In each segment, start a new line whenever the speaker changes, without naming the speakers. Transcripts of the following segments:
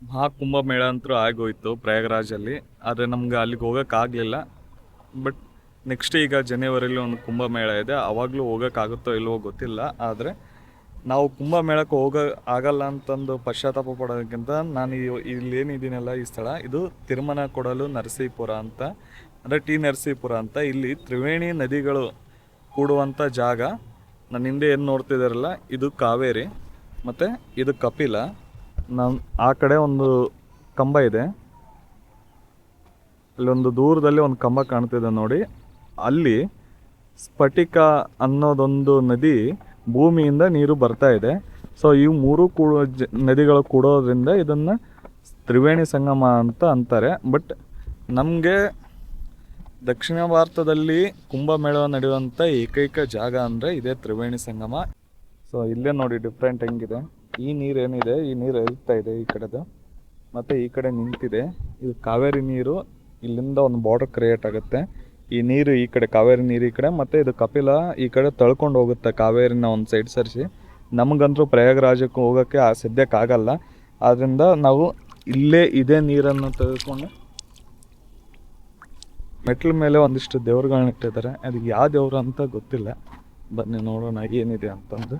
ಮಹಾಕುಂಭಮೇಳ ಅಂತೂ ಆಗೋಯ್ತು ಪ್ರಯಾಗರಾಜಲ್ಲಿ. ಆದರೆ ನಮ್ಗೆ ಅಲ್ಲಿಗೆ ಹೋಗೋಕ್ಕಾಗಲಿಲ್ಲ. ಬಟ್ ನೆಕ್ಸ್ಟ್ ಈಗ ಜನವರಿಲಿ ಒಂದು ಕುಂಭಮೇಳ ಇದೆ, ಅವಾಗಲೂ ಹೋಗೋಕ್ಕಾಗುತ್ತೋ ಇಲ್ವೋ ಗೊತ್ತಿಲ್ಲ. ಆದರೆ ನಾವು ಕುಂಭಮೇಳಕ್ಕೆ ಆಗಲ್ಲ ಅಂತಂದು ಪಶ್ಚಾತ್ತಾಪ ಪಡೋದಕ್ಕಿಂತ ನಾನು ಇಲ್ಲೇನಿದ್ದೀನಲ್ಲ ಈ ಸ್ಥಳ ಇದು ತಿರುಮನ ಕೊಡಲು ನರಸೀಪುರ ಅಂತ, ಅಂದರೆ ಟಿ ನರಸೀಪುರ ಅಂತ. ಇಲ್ಲಿ ತ್ರಿವೇಣಿ ನದಿಗಳು ಕೂಡುವಂಥ ಜಾಗ. ನನ್ನ ಹಿಂದೆ ಏನು ನೋಡ್ತಿದ್ದಾರಲ್ಲ ಇದು ಕಾವೇರಿ ಮತ್ತು ಇದು ಕಪಿಲ. ಆ ಕಡೆ ಒಂದು ಕಂಬ ಇದೆ, ಅಲ್ಲೊಂದು ದೂರದಲ್ಲಿ ಒಂದು ಕಂಬ ಕಾಣ್ತಿದೆ ನೋಡಿ. ಅಲ್ಲಿ ಸ್ಫಟಿಕ ಅನ್ನೋದೊಂದು ನದಿ ಭೂಮಿಯಿಂದ ನೀರು ಬರ್ತಾ ಇದೆ. ಸೊ ಈ ಮೂರು ನದಿಗಳು ಕೂಡೋದ್ರಿಂದ ಇದನ್ನು ತ್ರಿವೇಣಿ ಸಂಗಮ ಅಂತ ಅಂತಾರೆ. ಬಟ್ ನಮಗೆ ದಕ್ಷಿಣ ಭಾರತದಲ್ಲಿ ಕುಂಭಮೇಳ ನಡೆಯುವಂಥ ಏಕೈಕ ಜಾಗ ಅಂದರೆ ಇದೇ ತ್ರಿವೇಣಿ ಸಂಗಮ. ಸೊ ಇಲ್ಲೇ ನೋಡಿ ಡಿಫ್ರೆಂಟ್ ಹೆಂಗಿದೆ. ಈ ನೀರು ಏನಿದೆ, ಈ ನೀರು ಹರಿತಾ ಇದೆ ಈ ಕಡೆದು, ಮತ್ತು ಈ ಕಡೆ ನಿಂತಿದೆ. ಇದು ಕಾವೇರಿ ನೀರು. ಇಲ್ಲಿಂದ ಒಂದು ಬಾರ್ಡರ್ ಕ್ರಿಯೇಟ್ ಆಗುತ್ತೆ. ಈ ನೀರು ಈ ಕಡೆ, ಕಾವೇರಿ ನೀರು ಈ ಕಡೆ, ಮತ್ತು ಇದು ಕಪಿಲ ಈ ಕಡೆ ತಳ್ಕೊಂಡು ಹೋಗುತ್ತೆ ಕಾವೇರಿನ ಒಂದು ಸೈಡ್ ಸರಿಸಿ. ನಮಗಂತೂ ಪ್ರಯಾಗರಾಜಕ್ಕೆ ಹೋಗೋಕ್ಕೆ ಸದ್ಯಕ್ಕಾಗಲ್ಲ. ಆದ್ದರಿಂದ ನಾವು ಇಲ್ಲೇ ಇದೇ ನೀರನ್ನು ತೆಗೆದುಕೊಂಡು ಮೆಟ್ಲ ಮೇಲೆ ಒಂದಿಷ್ಟು ದೇವ್ರುಗಳನ್ನ ಇಟ್ಟಿದ್ದಾರೆ. ಅದು ಯಾವ ದೇವ್ರು ಅಂತ ಗೊತ್ತಿಲ್ಲ. ಬನ್ನಿ ನೋಡೋಣ ಏನಿದೆ ಅಂತಂದು.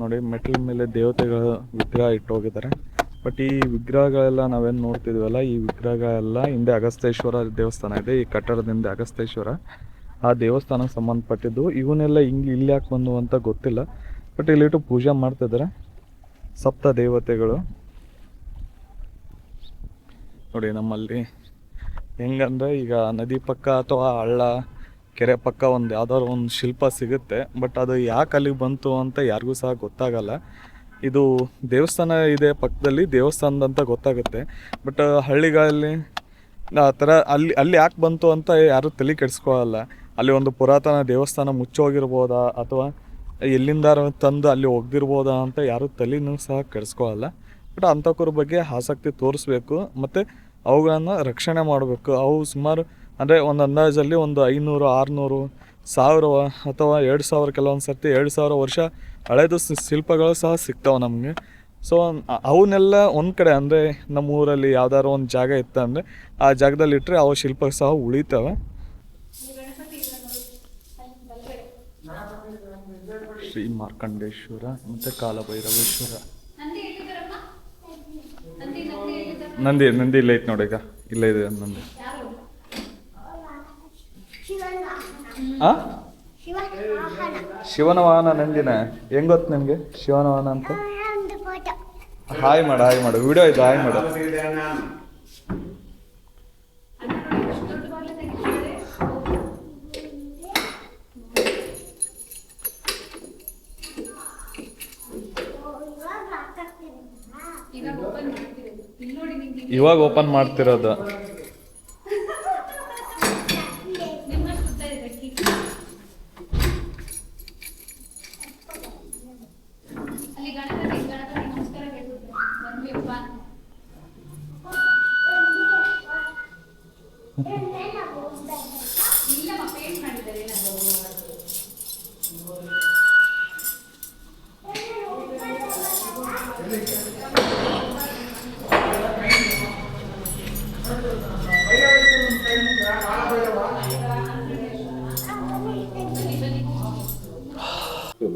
ನೋಡಿ ಮೆಟ್ಲ ಮೇಲೆ ದೇವತೆಗಳ ವಿಗ್ರಹ ಇಟ್ಟು ಹೋಗಿದ್ದಾರೆ. ಬಟ್ ಈ ವಿಗ್ರಹಗಳೆಲ್ಲ ನಾವೇನು ನೋಡ್ತಿದ್ವಲ್ಲ, ಈ ವಿಗ್ರಹಗಳೆಲ್ಲ ಹಿಂದೆ ಅಗಸ್ತೇಶ್ವರ ದೇವಸ್ಥಾನ ಇದೆ. ಈ ಕಟ್ಟಡದಿಂದ ಅಗಸ್ತೇಶ್ವರ ಆ ದೇವಸ್ಥಾನಕ್ಕೆ ಸಂಬಂಧಪಟ್ಟಿದ್ದು. ಇವನ್ನೆಲ್ಲ ಇಲ್ಲಿ ಯಾಕೆ ಬಂದು ಅಂತ ಗೊತ್ತಿಲ್ಲ. ಬಟ್ ಇಲ್ಲಿಟ್ಟು ಪೂಜೆ ಮಾಡ್ತಿದ್ದಾರೆ ಸಪ್ತ ದೇವತೆಗಳು. ನೋಡಿ ನಮ್ಮಲ್ಲಿ ಹೆಂಗಂದರೆ ಈಗ ನದಿ ಪಕ್ಕ ಅಥವಾ ಹಳ್ಳ ಕೆರೆ ಪಕ್ಕ ಒಂದು ಯಾವ್ದಾದ್ರು ಒಂದು ಶಿಲ್ಪ ಸಿಗುತ್ತೆ. ಬಟ್ ಅದು ಯಾಕೆ ಅಲ್ಲಿಗೆ ಬಂತು ಅಂತ ಯಾರಿಗೂ ಸಹ ಗೊತ್ತಾಗಲ್ಲ. ಇದು ದೇವಸ್ಥಾನ ಇದೆ ಪಕ್ಕದಲ್ಲಿ, ದೇವಸ್ಥಾನದಂತ ಗೊತ್ತಾಗುತ್ತೆ. ಬಟ್ ಹಳ್ಳಿಗಳಲ್ಲಿ ಆ ಥರ ಅಲ್ಲಿ ಯಾಕೆ ಬಂತು ಅಂತ ಯಾರೂ ತಲೆ ಕೆಡಿಸ್ಕೊಳ್ಳಲ್ಲ. ಅಲ್ಲಿ ಒಂದು ಪುರಾತನ ದೇವಸ್ಥಾನ ಮುಚ್ಚೋಗಿರ್ಬೋದಾ ಅಥವಾ ಎಲ್ಲಿಂದಾರು ತಂದು ಅಲ್ಲಿ ಒಗ್ದಿರ್ಬೋದಾ ಅಂತ ಯಾರೂ ತಲೆನೂ ಸಹ ಕೆಡಿಸ್ಕೊಳ್ಳಲ್ಲ. ಬಟ್ ಅಂಥವ್ರ ಬಗ್ಗೆ ಆಸಕ್ತಿ ತೋರಿಸ್ಬೇಕು ಮತ್ತು ಅವುಗಳನ್ನು ರಕ್ಷಣೆ ಮಾಡಬೇಕು. ಅವು ಸುಮಾರು ಅಂದರೆ ಒಂದು ಅಂದಾಜಲ್ಲಿ ಒಂದು 500, 600, 1000 ಅಥವಾ 2000, ಕೆಲವೊಂದು ಸರ್ತಿ 2000 ವರ್ಷ ಹಳೇದು ಶಿಲ್ಪಗಳು ಸಹ ಸಿಗ್ತಾವೆ ನಮಗೆ. ಸೊ ಅವನ್ನೆಲ್ಲ ಒಂದು ಕಡೆ ಅಂದರೆ ನಮ್ಮ ಊರಲ್ಲಿ ಯಾವ್ದಾದ್ರು ಒಂದು ಜಾಗ ಇತ್ತು ಅಂದರೆ ಆ ಜಾಗದಲ್ಲಿ ಇಟ್ಟರೆ ಅವು ಶಿಲ್ಪ ಸಹ ಉಳಿತವೆ. ಶ್ರೀ ಮಾರ್ಕಂಡೇಶ್ವರ ಮತ್ತು ಕಾಲಭೈರವೇಶ್ವರ. ನಂದಿ ಇಲ್ಲ ಐತೆ ನೋಡಿ, ಈಗ ಇಲ್ಲೇ ಇದೆ ನಂದಿ. ಶಿವನ ವಾಹನ ನಂದಿನ ಹೆಂಗ್ ಗೊತ್ತು ನಿಮಗೆ ಶಿವನ ವಾಹನ ಅಂತ? ಹಾಯ್ ಮಾಡು ವಿಡಿಯೋ ಆಯ್ತು, ಹಾಯ್ ಮಾಡು. ಇವಾಗ ಓಪನ್ ಮಾಡ್ತಿರೋದು.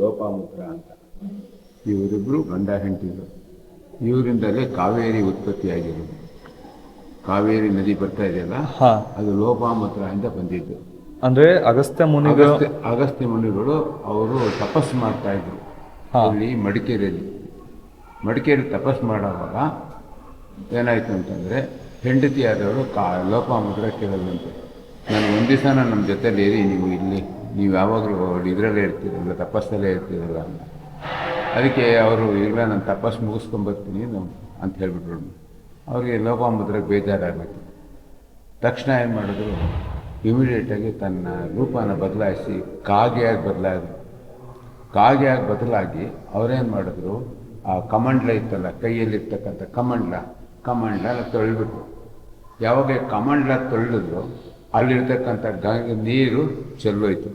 ಲೋಪಾಮುದ್ರ ಅಂತ ಇವರಿಬ್ಬರು ಗಂಡ ಹೆಂಡತಿರು. ಇವರಿಂದಲೇ ಕಾವೇರಿ ಉತ್ಪತ್ತಿಯಾಗಿರೋದು. ಕಾವೇರಿ ನದಿ ಬರ್ತಾ ಇದೆಯಲ್ಲ, ಅದು ಲೋಪಾಮುದ್ರ ಅಂತ ಬಂದಿದ್ದು.
ಅಂದರೆ ಅಗಸ್ತ್ಯ
ಮುನಿಗಳು ಅವರು ತಪಸ್ಸು ಮಾಡ್ತಾ ಇದ್ರು ಇಲ್ಲಿ ಮಡಿಕೇರಿ ತಪಸ್ಸು ಮಾಡೋವಾಗ ಏನಾಯ್ತು ಅಂತಂದರೆ ಹೆಂಡತಿ ಆದವರು ಲೋಪಾಮುದ್ರ ಕೇಳೋದಂತೆ, ನಾನು ಒಂದು ದಿವಸ ನಮ್ಮ ಜೊತೆಲಿ ಇರಿ, ನೀವು ಯಾವಾಗಲೂ ಇದರಲ್ಲೇ ಇರ್ತೀರಲ್ಲ, ತಪಸ್ಸಲ್ಲೇ ಇರ್ತೀರಲ್ಲ ಅಂತ. ಅದಕ್ಕೆ ಅವರು ಇಲ್ಲ ನಾನು ತಪಸ್ಸು ಮುಗಿಸ್ಕೊಂಬರ್ತೀನಿ ಅಂತ ಹೇಳ್ಬಿಟ್ರು. ಅವ್ರಿಗೆ ಲೋಪಾಮುದ್ರಕ್ಕೆ ಬೇಜಾರಾಗಬೇಕು. ತಕ್ಷಣ ಏನು ಮಾಡಿದ್ರು, ಇಮಿಡಿಯೇಟಾಗಿ ತನ್ನ ರೂಪನ ಬದಲಾಯಿಸಿ ಕಾಗೆಯಾಗಿ ಬದಲಾಗಿ ಅವರೇನು ಮಾಡಿದ್ರು, ಆ ಕಮಂಡ್ಲ ಇತ್ತಲ್ಲ ಕೈಯಲ್ಲಿರ್ತಕ್ಕಂಥ ಕಮಂಡ್ಲ ತೊಳೆದ್ಬಿಟ್ರು. ಯಾವಾಗ ಕಮಂಡ್ಲ ತೊಳೆದ್ರು ಅಲ್ಲಿರ್ತಕ್ಕಂಥ ನೀರು ಚೆಲ್ಲೋಯ್ತು.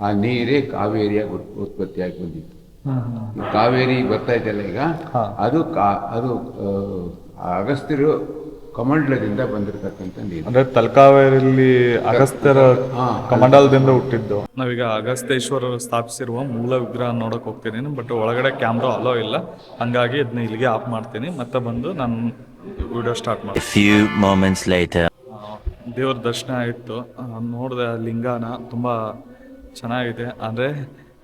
ಆ ನೀರೇ ಕಾವೇರಿಯಾಗಿ ಉತ್ಪತ್ತಿಯಾಗಿ ಬಂದಿತ್ತು. ಈ ಕಾವೇರಿ ಬರ್ತಾ ಇದೆಯಲ್ಲ ಈಗ,
ಹಾ.
ಅದು ಅಗಸ್ತ್ಯರು ಕಮಂಡಲದಿಂದ ಬಂದಿರತಕ್ಕಂಥ ನೀರು.
ಅಂದ್ರೆ ತಲಕಾವೇರಿಯಲ್ಲಿ ಅಗಸ್ತ್ಯರ
ಹಾ,
ಕಮಂಡಲದಿಂದ ಹುಟ್ಟಿದ್ದು. ನಾವೀಗ ಅಗಸ್ತೇಶ್ವರ ಸ್ಥಾಪಿಸಿರುವ ಮೂಲ ವಿಗ್ರಹ ನೋಡಕ್ ಹೋಗ್ತೀನಿ, ಬಟ್ ಒಳಗಡೆ ಕ್ಯಾಮ್ರಾ ಅಲೋ ಇಲ್ಲ, ಹಂಗಾಗಿ ಇದನ್ನ ಇಲ್ಲಿಗೆ ಆಫ್ ಮಾಡ್ತೀನಿ, ಮತ್ತೆ ಬಂದು ನಾನು ವಿಡಿಯೋ ಸ್ಟಾರ್ಟ್ ಮಾಡ್ತೀನಿ.
A few moments later.
ದೇವ್ರ ದರ್ಶನ ಆಯಿತು, ನೋಡಿದೆ ಆ ಲಿಂಗನ, ತುಂಬ ಚೆನ್ನಾಗಿದೆ. ಅಂದರೆ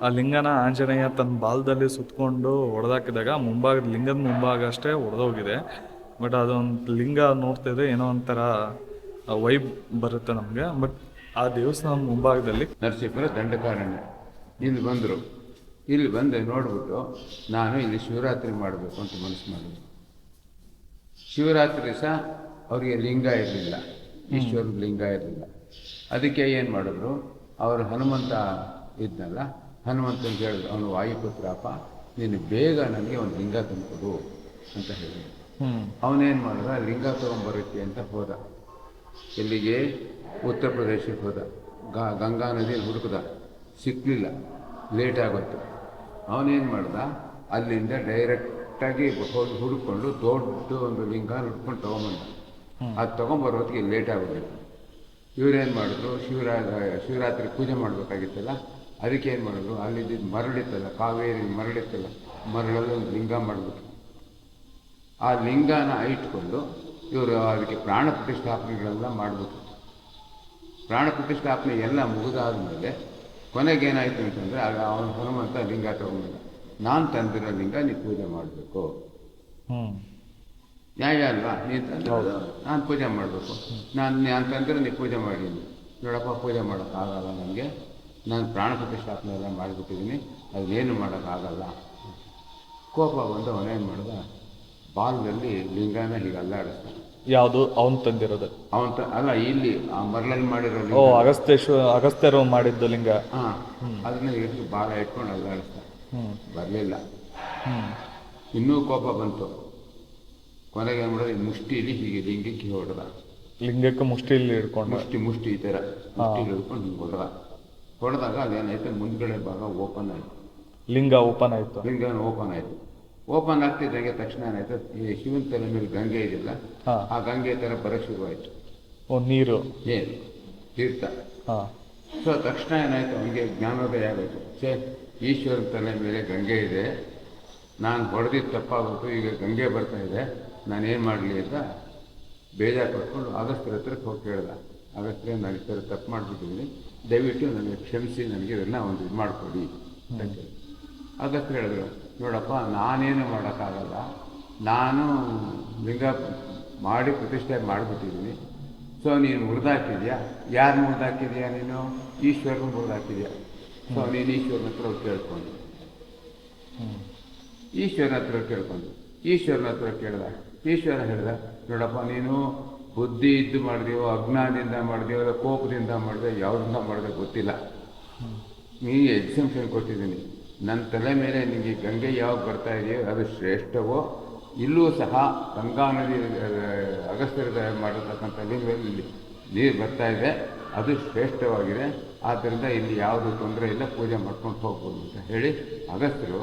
ಆ ಲಿಂಗನ ಆಂಜನೇಯ ತನ್ನ ಬಾಲದಲ್ಲಿ ಸುತ್ತಕೊಂಡು ಹೊಡೆದಾಕಿದಾಗ ಲಿಂಗದ ಮುಂಭಾಗ ಅಷ್ಟೇ ಹೊಡೆದೋಗಿದೆ, ಬಟ್ ಅದೊಂದು ಲಿಂಗ ನೋಡ್ತಿದ್ರೆ ಏನೋ ಒಂಥರ ವೈಬ್ ಬರುತ್ತೆ ನಮಗೆ. ಬಟ್ ಆ ದೇವಸ್ಥಾನ ಮುಂಭಾಗದಲ್ಲಿ
ನರಸೀಪುರ ದಂಡಕಾರಣ್ಯ ಇಲ್ಲಿ ಬಂದರು. ಇಲ್ಲಿ ಬಂದು ನೋಡ್ಬಿಟ್ಟು ನಾನು ಇಲ್ಲಿ ಶಿವರಾತ್ರಿ ಮಾಡಬೇಕು ಅಂತ ಮನಸ್ಸು ಮಾಡಿದೆ. ಶಿವರಾತ್ರಿ ಸಹ ಅವರಿಗೆ ಲಿಂಗ ಇರಲಿಲ್ಲ, ಈಶ್ವರದ ಲಿಂಗ ಇರಲಿಲ್ಲ. ಅದಕ್ಕೆ ಏನು ಮಾಡಿದ್ರು, ಅವರು ಹನುಮಂತ ಇದ್ನಲ್ಲ, ಹನುಮಂತನಿಗೆ ಹೇಳಿದ್ರು, ಅವನು ವಾಯುಪುತ್ರಪ್ಪ, ನೀನು ಬೇಗ ನನಗೆ ಒಂದು ಲಿಂಗ ತಂದುಕೊಡು ಅಂತ ಹೇಳಿದ್ರು. ಅವನೇನು ಮಾಡಿದ, ಲಿಂಗ ತೊಗೊಂಬರುತ್ತೆ ಅಂತ ಹೋದ. ಎಲ್ಲಿಗೆ? ಉತ್ತರ ಪ್ರದೇಶಕ್ಕೆ ಹೋದ. ಗಂಗಾ ನದಿಯಲ್ಲಿ ಹುಡುಕಿದ, ಸಿಕ್ಕಲಿಲ್ಲ, ಲೇಟ್ ಆಗೋಯ್ತು. ಅವನೇನು ಮಾಡ್ದ, ಅಲ್ಲಿಂದ ಡೈರೆಕ್ಟಾಗಿ ಹೋಗಿ ಹುಡುಕೊಂಡು ದೊಡ್ಡ ಒಂದು ಲಿಂಗ ಹುಡ್ಕೊಂಡು ತೊಗೊಂಬಂದ. ಅದು ತೊಗೊಂಬರೋದಕ್ಕೆ ಲೇಟ್ ಆಗೋದಿಲ್ಲ. ಇವರೇನು ಮಾಡಿದ್ರು, ಶಿವರಾತ್ರಿ ಪೂಜೆ ಮಾಡಬೇಕಾಗಿತ್ತಲ್ಲ, ಅದಕ್ಕೆ ಏನು ಮಾಡಿದ್ರು, ಅಲ್ಲಿದ್ದ ಮರಳಿತ್ತಲ್ಲ, ಕಾವೇರಿ ಮರಳಿತ್ತಲ್ಲ, ಮರಳಲ್ಲಿ ಒಂದು ಲಿಂಗ ಮಾಡಿಬಿಟ್ರು. ಆ ಲಿಂಗನ ಇಟ್ಕೊಂಡು ಇವರು ಅದಕ್ಕೆ ಪ್ರಾಣ ಪ್ರತಿಷ್ಠಾಪನೆಗಳೆಲ್ಲ ಮಾಡಿಬಿಟ್ರು. ಪ್ರಾಣ ಪ್ರತಿಷ್ಠಾಪನೆ ಎಲ್ಲ ಮುಗಿದಾದ ಮೇಲೆ ಕೊನೆಗೇನಾಯಿತು ಅಂತಂದರೆ, ಆಗ ಅವನು ಹನುಮಂತ ಲಿಂಗ ತಗೊಂಡಿದ್ದ. ನಾನು ತಂದಿರೋ ಲಿಂಗ ನೀನು ಪೂಜೆ ಮಾಡಬೇಕು, ನ್ಯಾಯ ಅಲ್ವಾ? ನೀನು ತಂದಿರೋದು ನಾನು ಪೂಜೆ ಮಾಡಬೇಕು, ನಾನು ತಂದಿರೋ ನೀನು ಪೂಜೆ ಮಾಡೀನಿ. ನೋಡಪ್ಪ, ಪೂಜೆ ಮಾಡೋಕ್ಕಾಗಲ್ಲ ನನಗೆ, ನಾನು ಪ್ರಾಣ ಪ್ರತಿಷ್ಠಾಪನೆ ಎಲ್ಲ ಮಾಡಿಬಿಟ್ಟಿದ್ದೀನಿ, ಅದೇನು ಮಾಡೋಕ್ಕಾಗಲ್ಲ. ಕೋಪ ಬಂದು ಅವನೇನು ಮಾಡ್ದ, ಬಾಲದಲ್ಲಿ ಲಿಂಗನ ಹೀಗೆ ಅಲ್ಲಾಡಿಸ್ತಾನೆ.
ಯಾವುದು ಅವನು ತಂದಿರೋದು?
ಅಲ್ಲ, ಇಲ್ಲಿ ಆ ಮರಳಲ್ಲಿ ಮಾಡಿರೋ
ಓ, ಅಗಸ್ತ್ಯರು ಮಾಡಿದ್ದು ಲಿಂಗ.
ಹಾಂ, ಅದನ್ನ ಇಟ್ಟು ಬಾಲ ಇಟ್ಕೊಂಡು ಅಲ್ಲಾಡಿಸ್ತಾನೆ. ಬರಲಿಲ್ಲ. ಇನ್ನೂ ಕೋಪ ಬಂತು. ಕೊನೆಗೆ ಏನು ಮಾಡೋದು, ಮುಷ್ಟಿಲಿ ಹೀಗೆ ಲಿಂಗಕ್ಕೆ ಹೊಡೆದ.
ಲಿಂಗಕ್ಕೆ ಮುಷ್ಟಿಲಿ ಹಿಡ್ಕೊಂಡು,
ಮುಷ್ಟಿ ಈ ಥರ ಮುಷ್ಟಿಲಿ ಹಿಡ್ಕೊಂಡು ಹಿಂಗೆ ಹೊಡೆದಾಗ ಅದೇನಾಯ್ತು, ಮುಂದ್ಗಡೆ ಭಾಗ ಓಪನ್ ಆಯಿತು.
ಲಿಂಗ ಓಪನ್ ಆಯಿತು.
ಲಿಂಗ ಓಪನ್ ಆಯಿತು. ಓಪನ್ ಆಗ್ತಿದ್ದಂಗೆ ತಕ್ಷಣ ಏನಾಯ್ತು, ಈ ಶಿವನ ತಲೆ ಮೇಲೆ ಗಂಗೆ ಇದೆಯಲ್ಲ, ಆ ಗಂಗೆ ಥರ ಬರೋಕ್ಕೆ ಶುರುವಾಯಿತು.
ನೀರು
ತೀರ್ಥ. ಸೊ ತಕ್ಷಣ ಏನಾಯಿತು, ಅವನಿಗೆ ಜ್ಞಾನೋದಯ ಆಗೋಯ್ತು. ಈಶ್ವರನ ತಲೆ ಮೇಲೆ ಗಂಗೆ ಇದೆ, ನಾನು ಹೊಡೆದಿದ್ದು ತಪ್ಪಾಗೋದು, ಈಗ ಗಂಗೆ ಬರ್ತಾ ಇದೆ, ನಾನೇನು ಮಾಡಲಿ ಅಂತ ಬೇಜಾರು ಪಡ್ಕೊಂಡು ಅಗಸ್ತ್ಯರ ಹತ್ರಕ್ಕೆ ಹೋಗಿ ಕೇಳ್ದ. ಅಗಸ್ತ್ಯ, ನಾನು ಈ ಥರ ತಪ್ಪು ಮಾಡಿಬಿಟ್ಟಿದ್ದೀನಿ, ದಯವಿಟ್ಟು ನನಗೆ ಕ್ಷಮಿಸಿ, ನನಗೆ ಇದನ್ನು ಒಂದು ಇದು ಮಾಡಿಕೊಡಿ ಅಂತ ಕೇಳಿ. ಅಗಸ್ತ್ಯ ಹೇಳಿದ್ರು, ನೋಡಪ್ಪ, ನಾನೇನು ಮಾಡೋಕ್ಕಾಗಲ್ಲ, ನಾನು ಲಿಂಗ ಮಾಡಿ ಪ್ರತಿಷ್ಠೆ ಮಾಡಿಬಿಟ್ಟಿದ್ದೀನಿ. ಸೊ ನೀನು ಮುರಿದಾಕಿದ್ಯಾ, ಯಾರು ಮುರಿದಾಕಿದ್ಯಾ? ನೀನು ಈಶ್ವರನ ಮುರಿದಾಕಿದ್ಯಾ. ಸೊ ನೀನು ಈಶ್ವರನ ಹತ್ರ ಕೇಳ್ಕೊಂಡು, ಈಶ್ವರನ ಹತ್ರ ಕೇಳ್ದ. ಈಶ್ವರ ಹೇಳ್ದ, ನೋಡಪ್ಪ, ನೀನು ಬುದ್ಧಿ ಇದ್ದು ಮಾಡಿದೆಯೋ, ಅಜ್ಞಾನದಿಂದ ಮಾಡಿದೆಯೋ, ಕೋಪದಿಂದ ಮಾಡಿದೆ, ಯಾವುದರಿಂದ ಮಾಡಿದೆ ಗೊತ್ತಿಲ್ಲ, ನೀನು ಎಕ್ಸಂಪ್ಷನ್ ಕೊಟ್ಟಿದ್ದೀನಿ. ನನ್ನ ತಲೆ ಮೇಲೆ ನಿಮಗೆ ಗಂಗೆ ಯಾವಾಗ ಬರ್ತಾ ಇದೆಯೋ ಅದು ಶ್ರೇಷ್ಠವೋ, ಇಲ್ಲೂ ಸಹ ಗಂಗಾ ನದಿ ಅಗಸ್ತ್ಯದ ಮಾಡಿರ್ತಕ್ಕಂಥ ಲಿಂಗದಲ್ಲಿ ನೀರು ಬರ್ತಾ ಇದೆ, ಅದು ಶ್ರೇಷ್ಠವಾಗಿದೆ. ಆದ್ದರಿಂದ ಇಲ್ಲಿ ಯಾವುದೂ ತೊಂದರೆ ಇಲ್ಲ, ಪೂಜೆ ಮಾಡ್ಕೊಂಡು ಹೋಗ್ಬೋದು ಅಂತ ಹೇಳಿ ಅಗಸ್ತ್ಯರು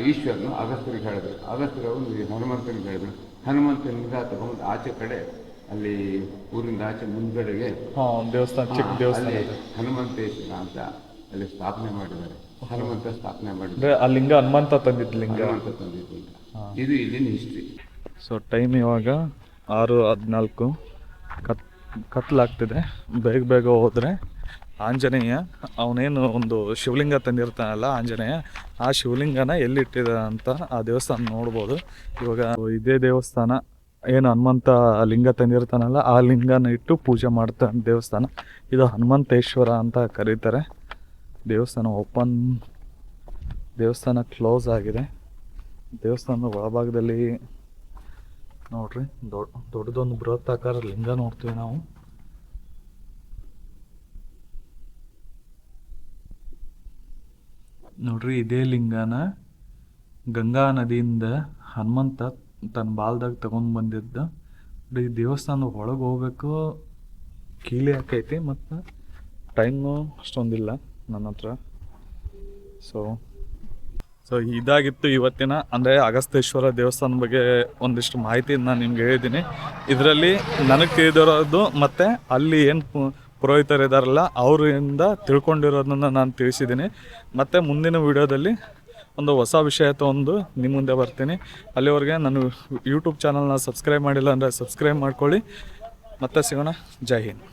ಈಶ್ವರನು ಅಗಸ್ತ್ಯರಿಗೆ ಹೇಳಿದ್ರು. ಅಗಸ್ತ್ಯರು ಹನುಮಂತನಿಗೆ ಹೇಳಿದ್ರು. ಹನುಮಂತನಿಂದ ತಗೊಂಡು ಆಚೆ ಕಡೆ, ಅಲ್ಲಿ ಊರಿಂದ ಆಚೆ ಮುಂದ್ಗಡೆಗೆ
ದೇವಸ್ಥಾನ, ಚಿಕ್ಕ ದೇವಸ್ಥಾನ,
ಹನುಮಂತೇಶ್ವರ ಅಂತ ಅಲ್ಲಿ ಸ್ಥಾಪನೆ ಮಾಡಿದ್ದಾರೆ. ಹನುಮಂತ ಸ್ಥಾಪನೆ ಮಾಡಿದ್ದಾರೆ.
ಆ ಲಿಂಗ ಹನುಮಂತ ತಂದಿದ್ದು ಲಿಂಗ.
ಇದು ಇಲ್ಲಿನ ಹಿಸ್ಟ್ರಿ.
ಸೊ ಟೈಮ್ ಇವಾಗ 6:14, ಕತ್ಲಾಗ್ತಿದೆ. ಬೇಗ ಹೋದರೆ ಆಂಜನೇಯ ಅವನೇನು ಒಂದು ಶಿವಲಿಂಗ ತಂದಿರ್ತಾನಲ್ಲ ಆಂಜನೇಯ, ಆ ಶಿವಲಿಂಗನ ಎಲ್ಲಿಟ್ಟಿದ ಅಂತ ಆ ದೇವಸ್ಥಾನ ನೋಡ್ಬೋದು. ಇವಾಗ ಇದೇ ದೇವಸ್ಥಾನ, ಏನು ಹನುಮಂತ ಲಿಂಗ ತಂದಿರ್ತಾನಲ್ಲ ಆ ಲಿಂಗನ ಇಟ್ಟು ಪೂಜೆ ಮಾಡ್ತಾನೆ ದೇವಸ್ಥಾನ. ಇದು ಹನುಮಂತೇಶ್ವರ ಅಂತ ಕರೀತಾರೆ. ದೇವಸ್ಥಾನ ಕ್ಲೋಸ್ ಆಗಿದೆ. ದೇವಸ್ಥಾನದ ಒಳಭಾಗದಲ್ಲಿ ನೋಡ್ರಿ, ದೊಡ್ಡದೊಂದು ಬೃಹತ್ತಾಕಾರ ಲಿಂಗ ನೋಡ್ತೀವಿ ನಾವು. ನೋಡ್ರಿ, ಇದೇ ಲಿಂಗನ ಗಂಗಾ ನದಿಯಿಂದ ಹನುಮಂತ ತನ್ನ ಬಾಲ್ದಾಗ ತಗೊಂಡು ಬಂದಿದ್ದ. ಈ ದೇವಸ್ಥಾನದ ಒಳಗೆ ಹೋಗ್ಬೇಕು, ಕೀಲಿ ಹಾಕೈತಿ, ಮತ್ತು ಟೈಮು ಅಷ್ಟೊಂದಿಲ್ಲ ನನ್ನ ಹತ್ರ. ಸೊ ಸೊ ಇದಾಗಿತ್ತು ಇವತ್ತಿನ ಅಂದರೆ ಅಗಸ್ತೇಶ್ವರ ದೇವಸ್ಥಾನ ಬಗ್ಗೆ ಒಂದಿಷ್ಟು ಮಾಹಿತಿ ನಾನು ನಿಮ್ಗೆ ಹೇಳಿದ್ದೀನಿ. ಇದರಲ್ಲಿ ನನಗೆ ತಿಳಿದಿರೋದು ಮತ್ತು ಅಲ್ಲಿ ಏನು ಪುರೋಹಿತರು ಇದ್ದಾರಲ್ಲ ಅವರಿಂದ ತಿಳ್ಕೊಂಡಿರೋದನ್ನು ನಾನು ತಿಳಿಸಿದ್ದೀನಿ. ಮತ್ತು ಮುಂದಿನ ವಿಡಿಯೋದಲ್ಲಿ ಒಂದು ಹೊಸ ವಿಷಯ ತೊಗೊಂಡು ನಿಮ್ಮ ಮುಂದೆ ಬರ್ತೀನಿ. ಅಲ್ಲಿವರೆಗೆ ನಾನು ಯೂಟ್ಯೂಬ್ ಚಾನಲ್ನ ಸಬ್ಸ್ಕ್ರೈಬ್ ಮಾಡಿಲ್ಲ ಅಂದರೆ ಸಬ್ಸ್ಕ್ರೈಬ್ ಮಾಡ್ಕೊಳ್ಳಿ. ಮತ್ತೆ ಸಿಗೋಣ. ಜೈ ಹಿಂದ್.